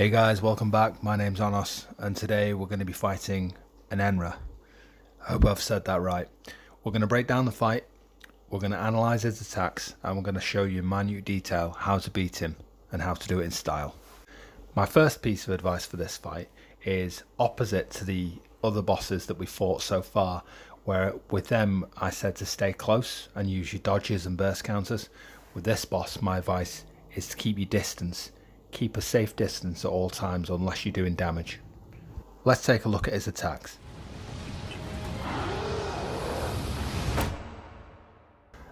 Hey guys, welcome back. My name's Onos, and today we're going to be fighting Enenra. I hope I've said that right. We're going to break down the fight, we're going to analyse his attacks, and we're going to show you in minute detail how to beat him and how to do it in style. My first piece of advice for this fight is opposite to the other bosses that we fought so far, where with them I said to stay close and use your dodges and burst counters. With this boss, my advice is to keep your distance. Keep a safe distance at all times unless you're doing damage. Let's take a look at his attacks.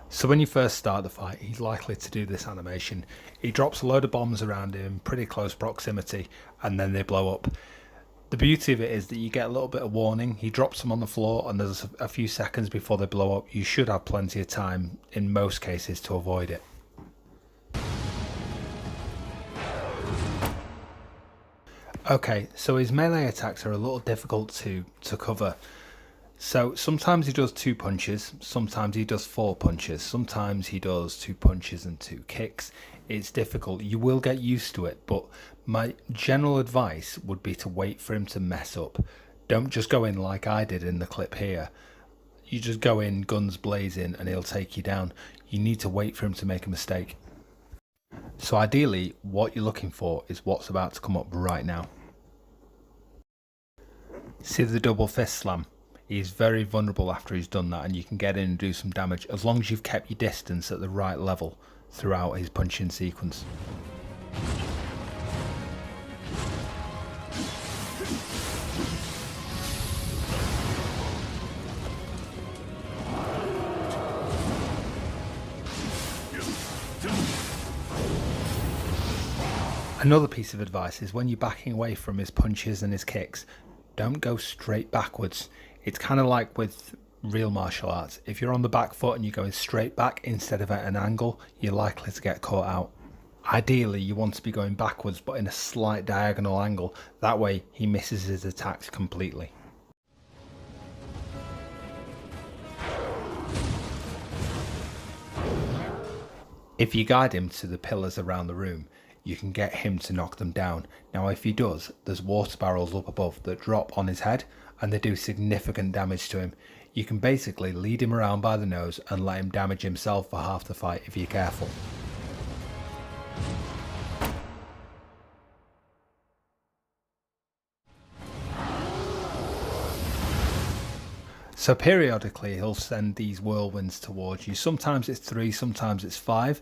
So when you first start the fight, he's likely to do this animation. He drops a load of bombs around him, pretty close proximity, and then they blow up. The beauty of it is that you get a little bit of warning. He drops them on the floor and there's a few seconds before they blow up. You should have plenty of time in most cases to avoid it. Okay, so his melee attacks are a little difficult to cover. So sometimes he does 2 punches, sometimes he does 4 punches, sometimes he does 2 punches and 2 kicks. It's difficult. You will get used to it, but my general advice would be to wait for him to mess up. Don't just go in like I did in the clip here. You just go in guns blazing and he'll take you down. You need to wait for him to make a mistake. So ideally, what you're looking for is what's about to come up right now. See the double fist slam? He's very vulnerable after he's done that, and you can get in and do some damage as long as you've kept your distance at the right level throughout his punching sequence. Another piece of advice is when you're backing away from his punches and his kicks, don't go straight backwards. It's kind of like with real martial arts. If you're on the back foot and you're going straight back instead of at an angle, you're likely to get caught out. Ideally, you want to be going backwards but in a slight diagonal angle. That way he misses his attacks completely. If you guide him to the pillars around the room, you can get him to knock them down. Now if he does, there's water barrels up above that drop on his head and they do significant damage to him. You can basically lead him around by the nose and let him damage himself for half the fight if you're careful. So periodically he'll send these whirlwinds towards you. Sometimes it's 3, sometimes it's 5.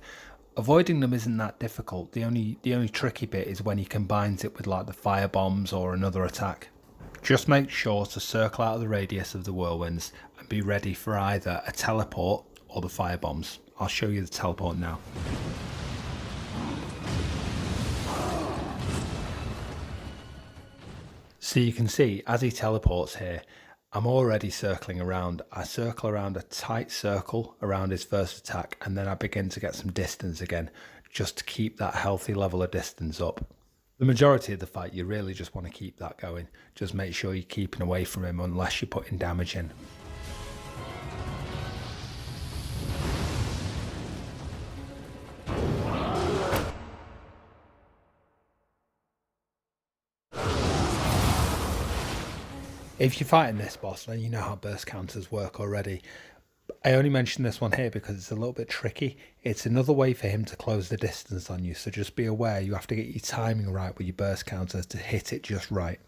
Avoiding them isn't that difficult. The only tricky bit is when he combines it with like the fire bombs or another attack. Just make sure to circle out of the radius of the whirlwinds and be ready for either a teleport or the fire bombs. I'll show you the teleport now. So you can see as he teleports here, I'm already circling around. I circle around a tight circle around his first attack and then I begin to get some distance again, just to keep that healthy level of distance up. The majority of the fight you really just want to keep that going. Just make sure you're keeping away from him unless you're putting damage in. If you're fighting this boss, then you know how burst counters work already. I only mention this one here because it's a little bit tricky. It's another way for him to close the distance on you, so just be aware you have to get your timing right with your burst counters to hit it just right.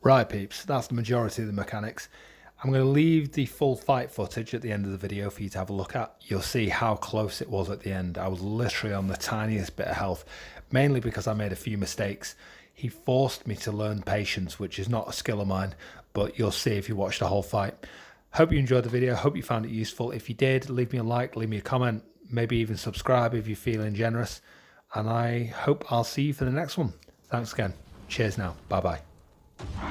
Right peeps, that's the majority of the mechanics. I'm going to leave the full fight footage at the end of the video for you to have a look at. You'll see how close it was at the end. I was literally on the tiniest bit of health, mainly because I made a few mistakes. He forced me to learn patience, which is not a skill of mine, but you'll see if you watch the whole fight. Hope you enjoyed the video, hope you found it useful. If you did, leave me a like, leave me a comment, maybe even subscribe if you're feeling generous. And I hope I'll see you for the next one. Thanks again. Cheers now. Bye bye.